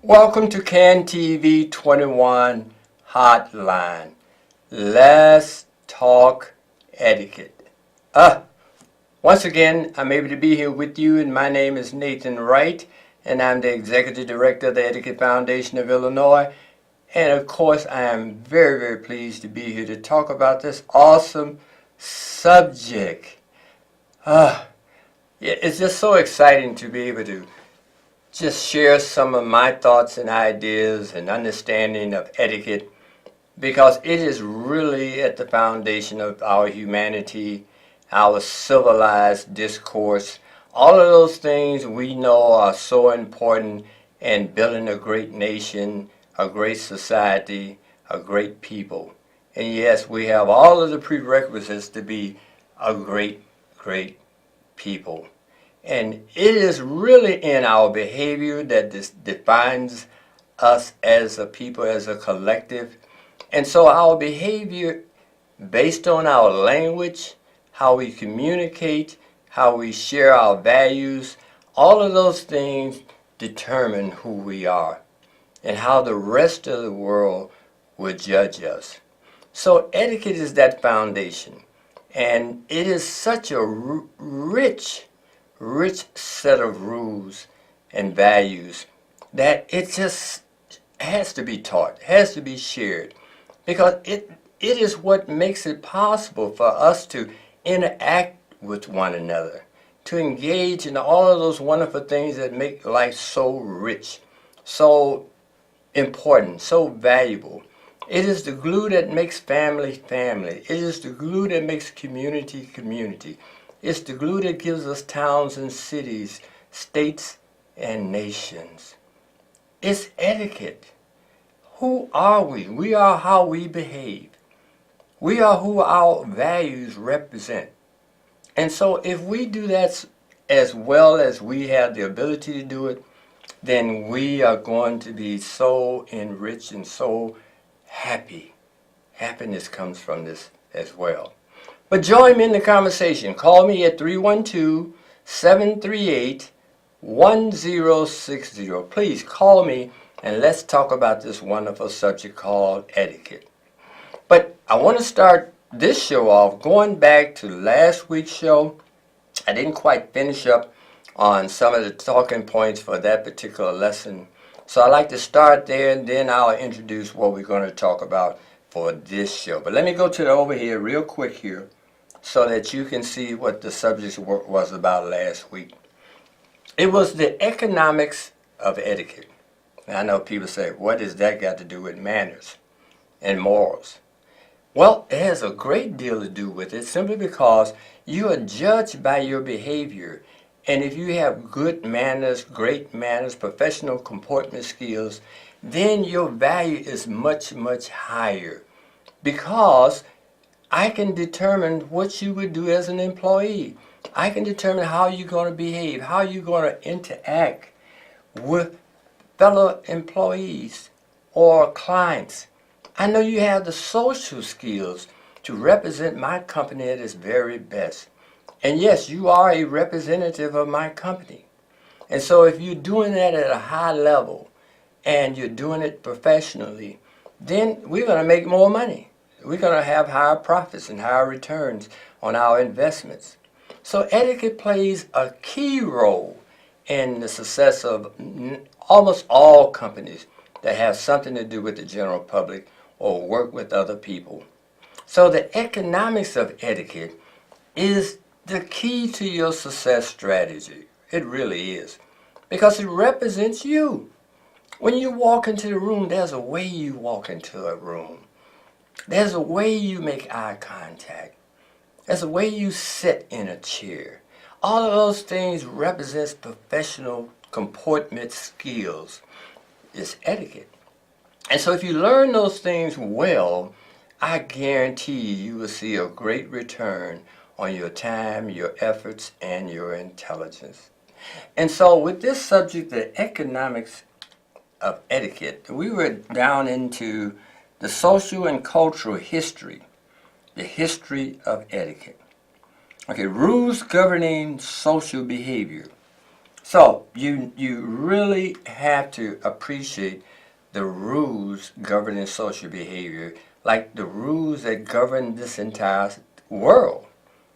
Welcome to CAN TV 21 Hotline. Let's talk etiquette. Once again, I'm able to be here with you, and my name is Nathan Wright, and I'm the Executive Director of the Etiquette Foundation of Illinois. And of course, I am very, very pleased to be here to talk about this awesome subject. It's just so exciting to be able to just share some of my thoughts and ideas and understanding of etiquette, because it is really at the foundation of our humanity, our civilized discourse. All of those things we know are so important in building a great nation, a great society, a great people. And yes, we have all of the prerequisites to be a great, great people. And it is really in our behavior that this defines us as a people, as a collective. And so our behavior, based on our language, how we communicate, how we share our values, all of those things determine who we are and how the rest of the world will judge us. So etiquette is that foundation. And it is such a rich set of rules and values that it just has to be taught, has to be shared, because it is what makes it possible for us to interact with one another, to engage in all of those wonderful things that make life so rich, so important, so valuable. It is the glue that makes family family. It is the glue that makes community community. It's the glue that gives us towns and cities, states and nations. It's etiquette. Who are we? We are how we behave. We are who our values represent. And so if we do that as well as we have the ability to do it, then we are going to be so enriched and so happy. Happiness comes from this as well. But join me in the conversation. Call me at 312-738-1060. Please call me and let's talk about this wonderful subject called etiquette. But I want to start this show off going back to last week's show. I didn't quite finish up on some of the talking points for that particular lesson. So I'd like to start there, and then I'll introduce what we're going to talk about for this show. But let me go to the over here real quick here, so that you can see what the subject was about last week. It was the economics of etiquette. Now, I know people say, what has that got to do with manners and morals? Well, it has a great deal to do with it, simply because you are judged by your behavior. And if you have good manners, great manners, professional comportment skills, then your value is much, much higher, because I can determine what you would do as an employee. I can determine how you're going to behave, how you're going to interact with fellow employees or clients. I know you have the social skills to represent my company at its very best. And yes, you are a representative of my company. And so if you're doing that at a high level and you're doing it professionally, then we're going to make more money. We're going to have higher profits and higher returns on our investments. So etiquette plays a key role in the success of almost all companies that have something to do with the general public or work with other people. So the economics of etiquette is the key to your success strategy. It really is, because it represents you. When you walk into the room, there's a way you walk into a room. There's a way you make eye contact. There's a way you sit in a chair. All of those things represents professional comportment skills. It's etiquette. And so if you learn those things well, I guarantee you will see a great return on your time, your efforts, and your intelligence. And so with this subject, the economics of etiquette, we were down into the social and cultural history, the history of etiquette. Okay, rules governing social behavior. So you really have to appreciate the rules governing social behavior, like the rules that govern this entire world.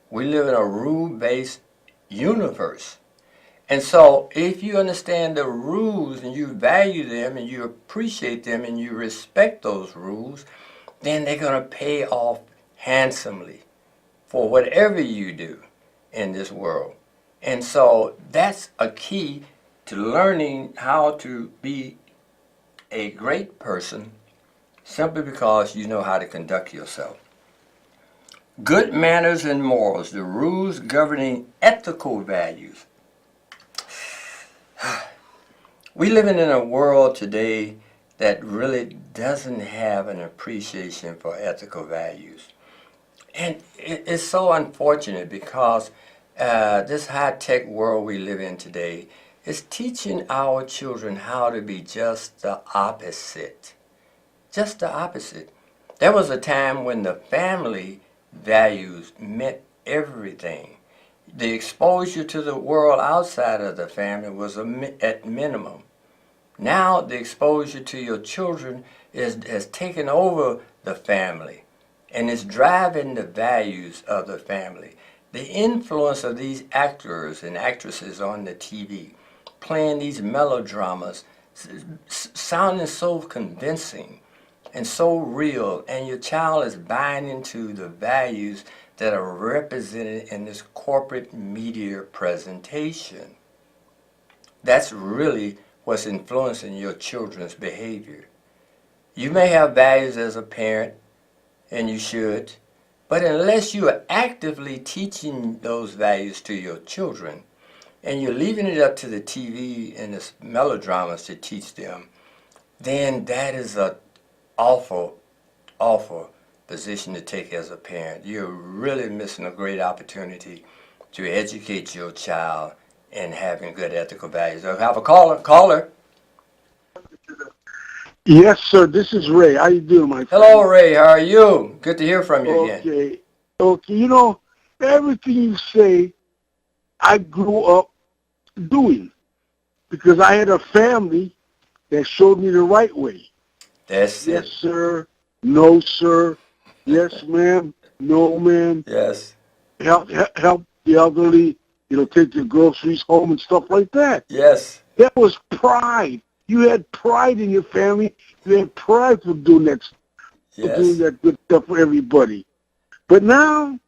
We live in a rule-based universe. And so if you understand the rules and you value them and you appreciate them and you respect those rules, then they're going to pay off handsomely for whatever you do in this world. And so that's a key to learning how to be a great person simply because you know how to conduct yourself. Good manners and morals, the rules governing ethical values. We living in a world today that really doesn't have an appreciation for ethical values. And it's so unfortunate because this high-tech world we live in today is teaching our children how to be just the opposite. Just the opposite. There was a time when the family values meant everything. The exposure to the world outside of the family was at minimum. Now the exposure to your children has taken over the family and is driving the values of the family. The influence of these actors and actresses on the TV, playing these melodramas, sounding so convincing and so real, and your child is buying into the values that are represented in this corporate media presentation. That's really what's influencing your children's behavior. You may have values as a parent, and you should, but unless you are actively teaching those values to your children, and you're leaving it up to the TV and the melodramas to teach them, then that is a awful, awful position to take as a parent. You're really missing a great opportunity to educate your child in having good ethical values. I have a caller. Yes, sir. This is Ray. How you doing, my friend? Hello, Ray. How are you? Good to hear from you again. Okay. You know, everything you say, I grew up doing because I had a family that showed me the right way. That's yes, it. Sir. No, sir. Yes, ma'am. No, ma'am. Yes. Help the elderly, take the groceries home and stuff like that. Yes. That was pride. You had pride in your family. You had pride for doing that, for doing that good stuff for everybody. But now,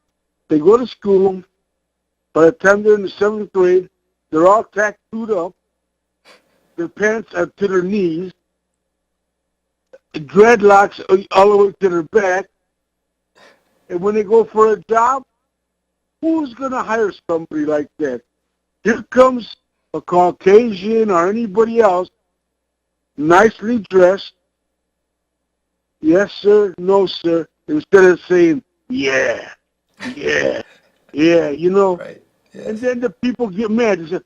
they go to school. By the time they're in the 7th grade, they're all tattooed up. Their pants are to their knees. Dreadlocks all the way to their back. And when they go for a job, who's going to hire somebody like that? Here comes a Caucasian or anybody else, nicely dressed. Yes, sir. No, sir. Instead of saying, yeah. Right. Yes. And then the people get mad. They say,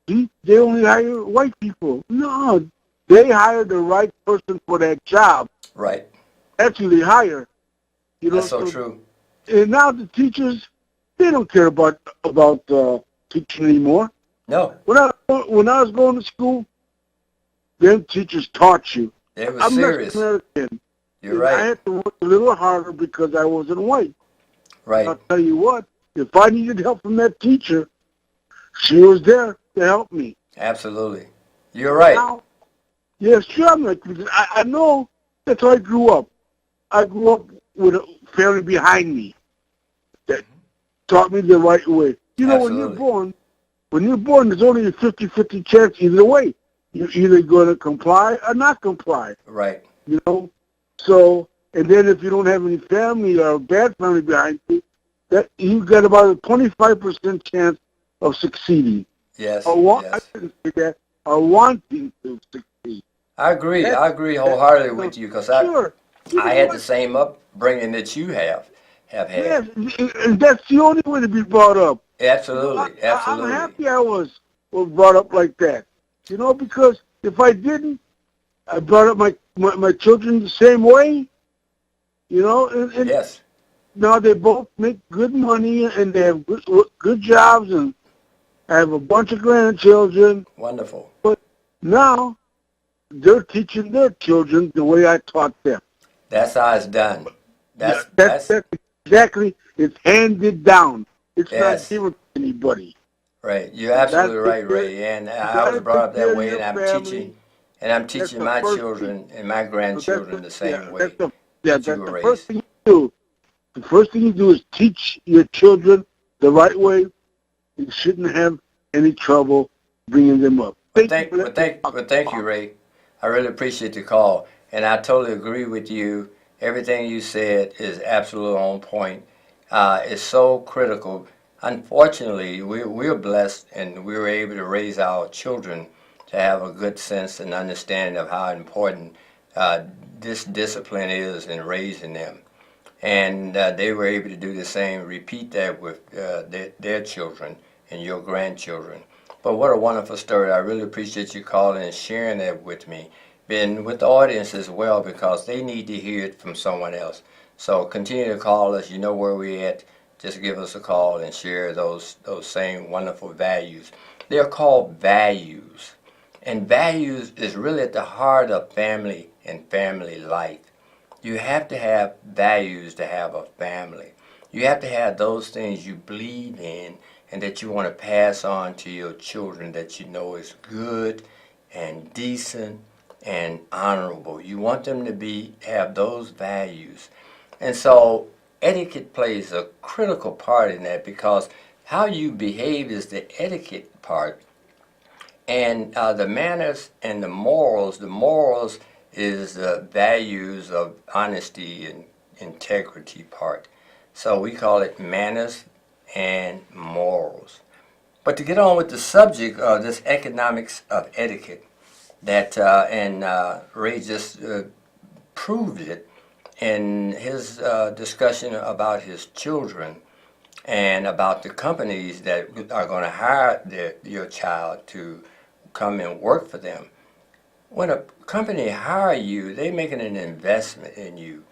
see, they only hire white people. No, they hire the right person for that job. Right. That's who they hire. That's so true. And now the teachers, they don't care about teaching anymore. No. When I was going to school, them teachers taught you. They were serious. American. You're right. I had to work a little harder because I wasn't white. Right. I'll tell you what, if I needed help from that teacher, she was there to help me. Absolutely. You're right. Now, yes, sure, I'm like, I know that's how I grew up. I grew up with a family behind me that taught me the right way. Absolutely. when you're born, there's only a 50-50 chance either way. You're either going to comply or not comply. Right. So, and then if you don't have any family or a bad family behind you, that you got about a 25% chance of succeeding. Yes. I didn't say that. Or wanting to succeed. I agree wholeheartedly with you because I had the same upbringing that you have had. Yes, and that's the only way to be brought up. Absolutely. I'm happy I was brought up like that. Because if I didn't, I brought up my children the same way. And yes. Now they both make good money and they have good jobs and I have a bunch of grandchildren, Wonderful. but now they're teaching their children the way I taught them. That's how it's done. Yeah, That's that's exactly. It's handed down. It's not yes. given to anybody. Right. You're You got absolutely to take right, care. Ray. And You I got was to brought take up that care of way, your family. and I'm That's teaching the my first thing. children and my So that's grandchildren the same way that you that's were the first raised. thing you do. The first thing you do is teach your children the right way. You shouldn't have any trouble bringing them up. Thank you for letting me talk. Thank you, Ray. I really appreciate the call, and I totally agree with you. Everything you said is absolutely on point. It's so critical. Unfortunately, we're blessed, and we were able to raise our children to have a good sense and understanding of how important uh, this discipline is in raising them. And they were able to do the same, repeat that with their children and your grandchildren. But what a wonderful story. I really appreciate you calling and sharing that with me, and with the audience as well, because they need to hear it from someone else. So continue to call us. You know where we're at. Just give us a call and share those same wonderful values. They're called values. And values is really at the heart of family and family life. You have to have values to have a family. You have to have those things you believe in and that you want to pass on to your children that you know is good and decent and honorable. You want them to have those values. And so etiquette plays a critical part in that, because how you behave is the etiquette part, and the manners and the morals is the values of honesty and integrity part. So we call it manners and morals. But to get on with the subject of this economics of etiquette, that and Ray just proved it in his discussion about his children and about the companies that are going to hire your child to come and work for them. When a company hire you, they're making an investment in you,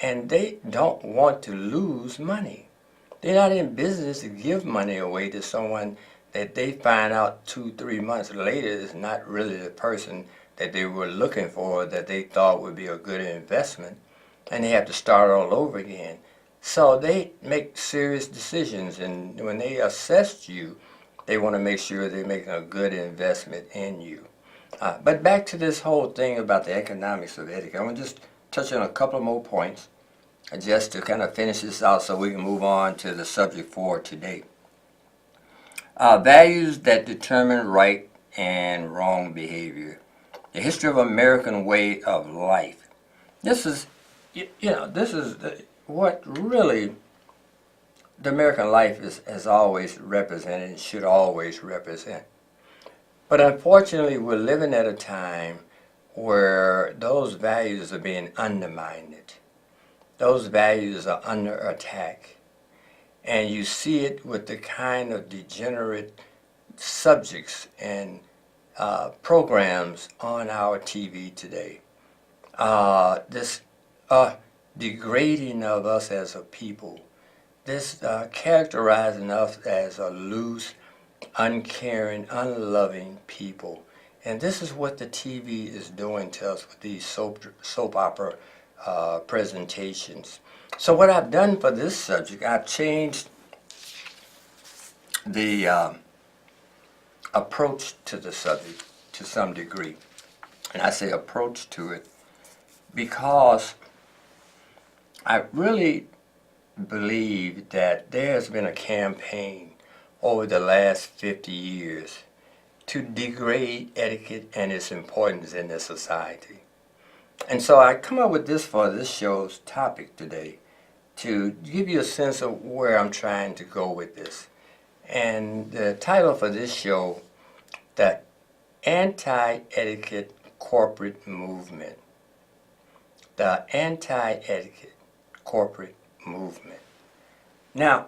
and they don't want to lose money. They're not in business to give money away to someone that they find out 2, 3 months later is not really the person that they were looking for, that they thought would be a good investment, and they have to start all over again. So they make serious decisions, and when they assess you, they want to make sure they're making a good investment in you. But back to this whole thing about the economics of etiquette, I want to just touch on a couple more points just to kind of finish this out so we can move on to the subject for today. Values that determine right and wrong behavior. The history of American way of life. This is, this is what really the American life has always represented and should always represent. But unfortunately, we're living at a time where those values are being undermined. Those values are under attack. And you see it with the kind of degenerate subjects and programs on our TV today. This degrading of us as a people. This characterizing us as a loose, uncaring, unloving people. And this is what the TV is doing to us with these soap opera presentations. So what I've done for this subject, I've changed the approach to the subject to some degree. And I say approach to it because I really believe that there has been a campaign over the last 50 years to degrade etiquette and its importance in this society. And so I come up with this for this show's topic today to give you a sense of where I'm trying to go with this. And the title for this show, the Anti-Etiquette Corporate Movement. The Anti-Etiquette Corporate Movement. Now,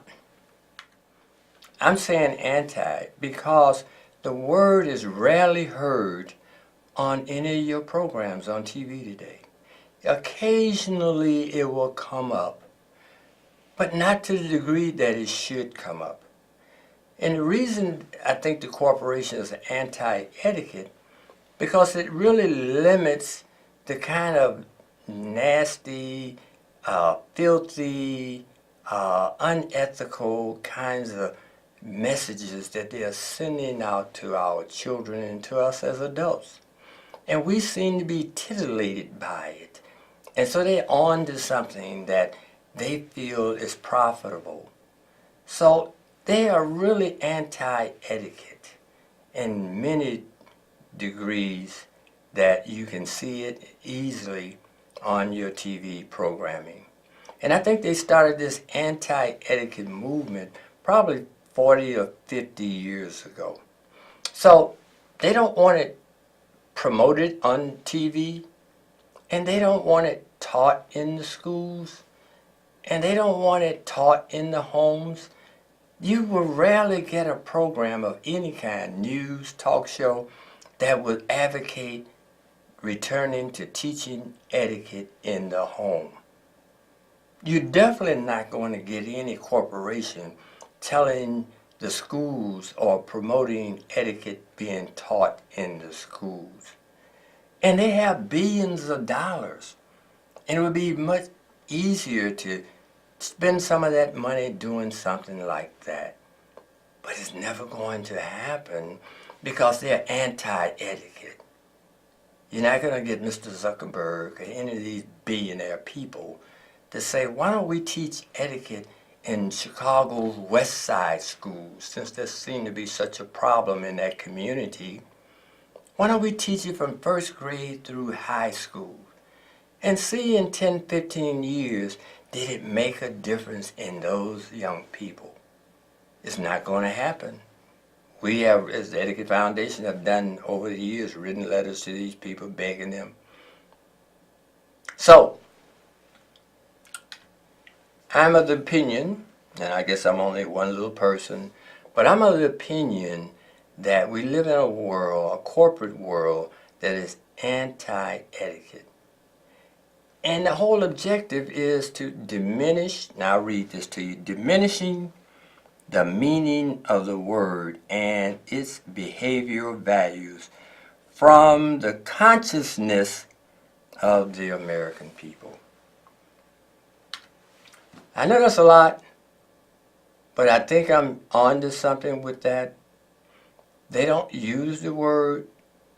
I'm saying anti because the word is rarely heard on any of your programs on TV today. Occasionally it will come up, but not to the degree that it should come up. And the reason I think the corporation is anti-etiquette, because it really limits the kind of nasty, filthy, unethical kinds of messages that they are sending out to our children and to us as adults. And we seem to be titillated by it. And so they're on to something that they feel is profitable. So they are really anti-etiquette in many degrees that you can see it easily on your TV programming. And I think they started this anti-etiquette movement probably 40 or 50 years ago. So they don't want it promoted on TV, and they don't want it taught in the schools, and they don't want it taught in the homes. You will rarely get a program of any kind, news, talk show, that would advocate returning to teaching etiquette in the home. You're definitely not going to get any corporation telling the schools or promoting etiquette being taught in the schools. And they have billions of dollars. And it would be much easier to spend some of that money doing something like that. But it's never going to happen because they're anti-etiquette. You're not going to get Mr. Zuckerberg or any of these billionaire people to say, why don't we teach etiquette in Chicago's West Side schools, since there seems to be such a problem in that community. Why don't we teach it from first grade through high school? And see in 10, 15 years, did it make a difference in those young people? It's not going to happen. We have, as the Etiquette Foundation, have done over the years, written letters to these people begging them. So, I'm of the opinion, and I guess I'm only one little person, but I'm of the opinion that we live in a world, a corporate world, that is anti-etiquette. And the whole objective is to diminish, now I'll read this to you, diminishing the meaning of the word and its behavioral values from the consciousness of the American people. I know that's a lot, but I think I'm on to something with that. They don't use the word.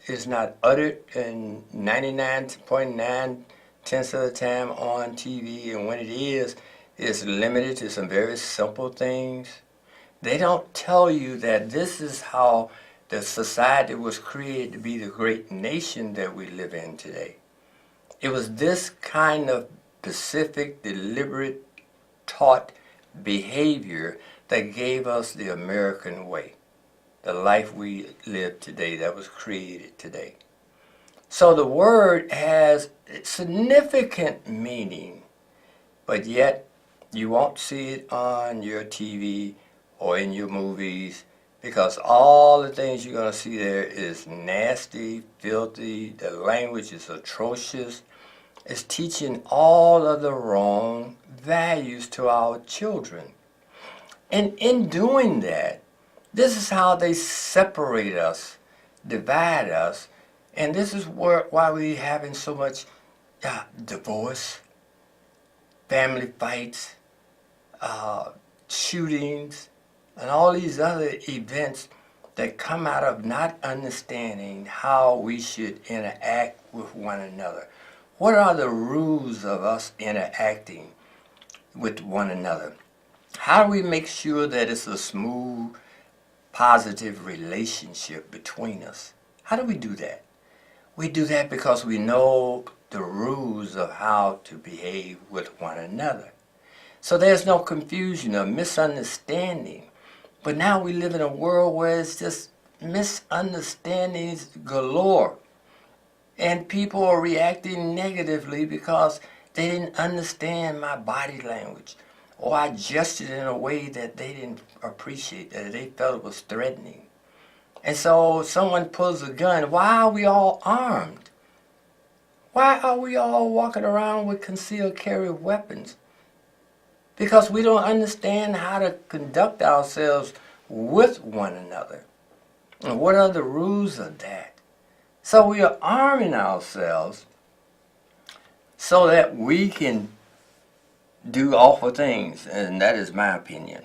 It's not uttered in 99.9 tenths of the time on TV, and when it is, it's limited to some very simple things. They don't tell you that this is how the society was created to be the great nation that we live in today. It was this kind of specific, deliberate, taught behavior that gave us the American way, the life we live today, that was created today. So the word has significant meaning, but yet you won't see it on your TV or in your movies, because all the things you're going to see there is nasty, filthy, the language is atrocious. It's teaching all of the wrong values to our children. And in doing that, this is how they separate us, divide us, and this is why we're having so much divorce, family fights, shootings, and all these other events that come out of not understanding how we should interact with one another. What are the rules of us interacting with one another? How do we make sure that it's a smooth, positive relationship between us? How do we do that? We do that because we know the rules of how to behave with one another. So there's no confusion or misunderstanding. But now we live in a world where it's just misunderstandings galore. And people are reacting negatively because they didn't understand my body language. Or I gestured in a way that they didn't appreciate, that they felt it was threatening. And so someone pulls a gun. Why are we all armed? Why are we all walking around with concealed carry weapons? Because we don't understand how to conduct ourselves with one another. And what are the rules of that? So we are arming ourselves so that we can do awful things, and that is my opinion.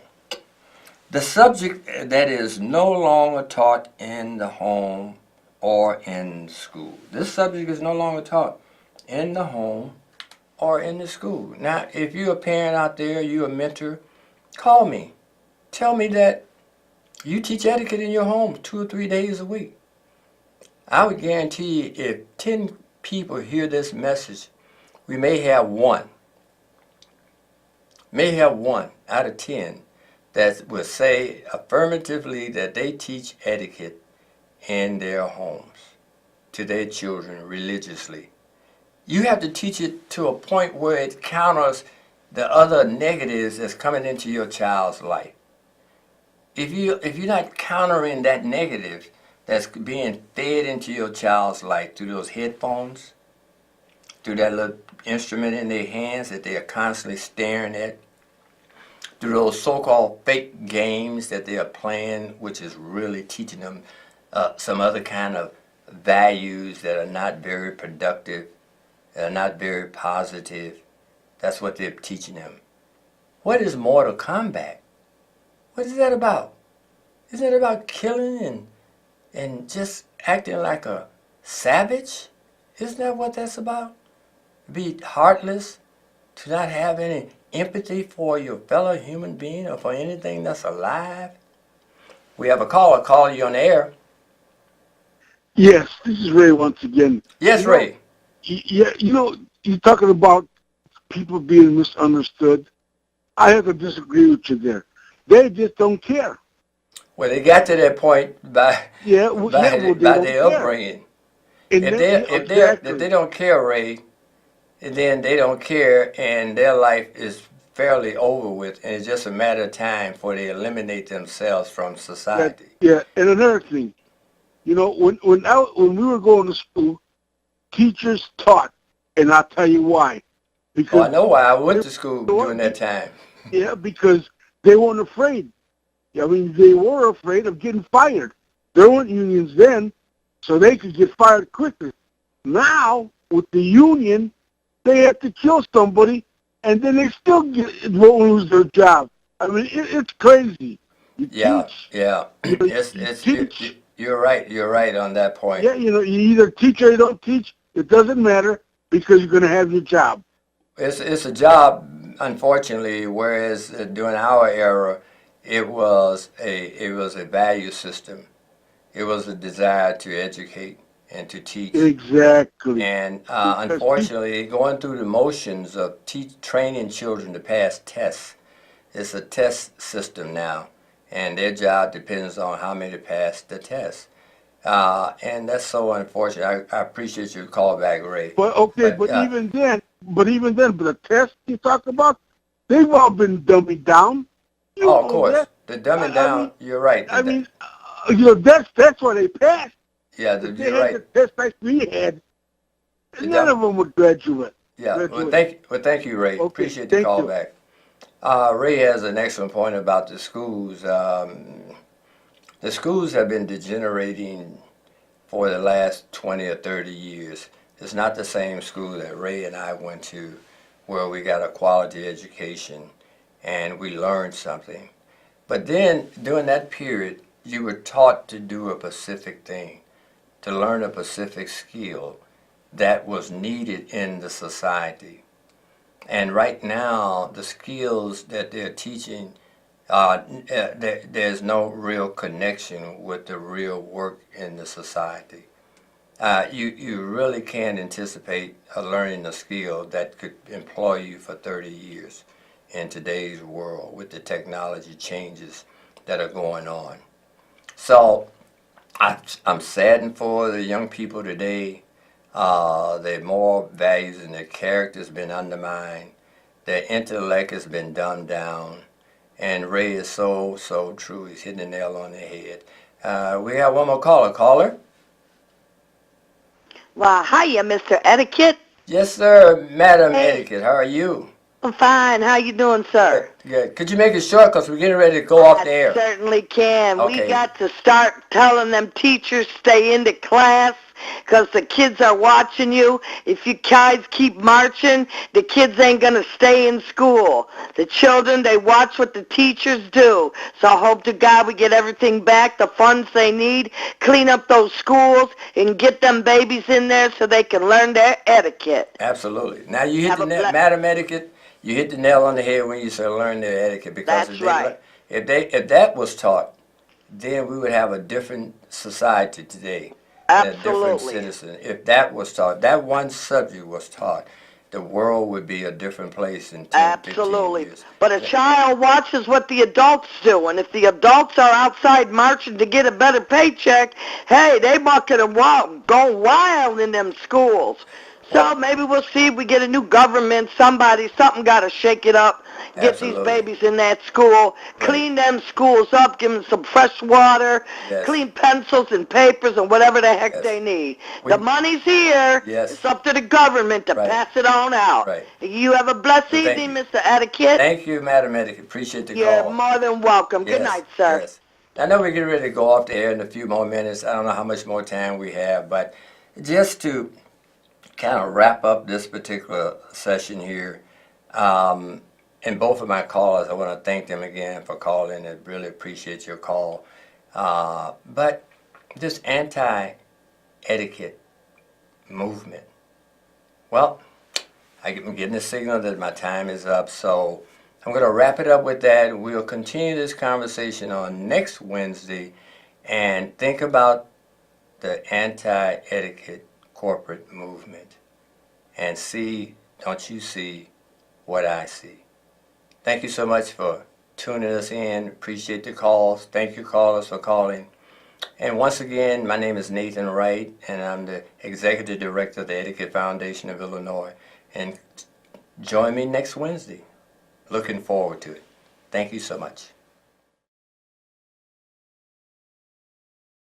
The subject that is no longer taught in the home or in school. This subject is no longer taught in the home or in the school. Now, if you're a parent out there, you're a mentor, call me. Tell me that you teach etiquette in your home 2 or 3 days a week. I would guarantee you if 10 people hear this message, we may have one out of 10 that will say affirmatively that they teach etiquette in their homes to their children religiously. You have to teach it to a point where it counters the other negatives that's coming into your child's life. If you're not countering that negative that's being fed into your child's life through those headphones, through that little instrument in their hands that they are constantly staring at, through those so-called fake games that they are playing, which is really teaching them some other kind of values that are not very productive, that are not very positive. That's what they're teaching them. What is Mortal Kombat? What is that about? Isn't it about killing and just acting like a savage? Isn't that what that's about? Be heartless, to not have any empathy for your fellow human being or for anything that's alive? We have a caller. Call you on the air. Yes, this is Ray once again. Yes, Ray. Yeah, you're talking about people being misunderstood. I have to disagree with you there. They just don't care. Well, they got to that point by They don't their care. upbringing. And If they don't care, Ray, then they don't care, and their life is fairly over with, and it's just a matter of time before they eliminate themselves from society. And another thing, when we were going to school, teachers taught, and I'll tell you why. Because I know why. I went to school during that time. Yeah, because they weren't afraid. I mean, they were afraid of getting fired. There weren't unions then, so they could get fired quicker. Now, with the union, they have to kill somebody, and then they still won't lose their job. I mean, it's crazy. Yeah. Teach. You're right. You're right on that point. Yeah, you either teach or you don't teach. It doesn't matter because you're going to have your job. It's a job, unfortunately. Whereas during our era, it was a value system. It was a desire to educate and to teach. Exactly. And unfortunately, going through the motions of training children to pass tests. It's a test system now, and their job depends on how many pass the test. And that's so unfortunate. I appreciate your call back, Ray. But even then, the tests you talk about, they've all been dummied down. Of course. The dumbing down, you're right. That's why they passed. Yeah, you're right. The test like we had, none of them would graduate. Yeah, thank you, Ray. Appreciate the call back. Ray has an excellent point about the schools. The schools have been degenerating for the last 20 or 30 years. It's not the same school that Ray and I went to where we got a quality education and we learned something. But then, during that period, you were taught to do a specific thing, to learn a specific skill that was needed in the society. And right now, the skills that they're teaching, there's no real connection with the real work in the society. You really can't anticipate learning a skill that could employ you for 30 years in today's world with the technology changes that are going on. So I'm saddened for the young people today. Their moral values and their character has been undermined. Their intellect has been dumbed down. And Ray is so true. He's hitting the nail on the head. We have one more caller. Caller? Well, hiya, Mr. Etiquette. Yes, sir, Madam Etiquette. How are you? I'm fine. How you doing, sir? Good. Could you make it short because we're getting ready to go off the I air? certainly can. We Okay. got to start telling them teachers stay into class because the kids are watching you. If you guys keep marching, the kids ain't going to stay in school. The children, they watch what the teachers do. So I hope to God we get everything back, the funds they need, clean up those schools, and get them babies in there so they can learn their etiquette. Absolutely. Now you hit Have the a ble- Madam Etiquette. You hit the nail on the head when you said learn their etiquette because That's right. if that was taught, then we would have a different society today and a different Absolutely. citizen. If that was taught, that one subject was taught, the world would be a different place in 10, 15 Absolutely. years. But a child watches what the adults do, and if the adults are outside marching to get a better paycheck, hey, they bucket and go wild in them schools. So maybe we'll see if we get a new government, something got to shake it up, get these Absolutely. babies in that school, clean them schools up, give them some fresh water, Yes. clean pencils and papers and whatever the heck Yes. they need. We- The money's here. Yes. It's up to the government to Right. pass it on out. Right. You have a blessed Well, thank evening, you. Mr. Etiquette. Thank you, Madam Etiquette. Appreciate the You're call. more than welcome. Good Yes, night, sir. Yes. I know we're getting ready to go off the air in a few more minutes. I don't know how much more time we have, but just to kind of wrap up this particular session here, and both of my callers, I want to thank them again for calling and really appreciate your call. But this anti-etiquette movement, well, I'm getting a signal that my time is up, so I'm going to wrap it up with that. We'll continue this conversation on next Wednesday and think about the anti-etiquette corporate movement and see, don't you see what I see? Thank you so much for tuning us in. Appreciate the calls. Thank you, callers, for calling. And once again, my name is Nathan Wright, and I'm the Executive Director of the Etiquette Foundation of Illinois. And join me next Wednesday. Looking forward to it. Thank you so much.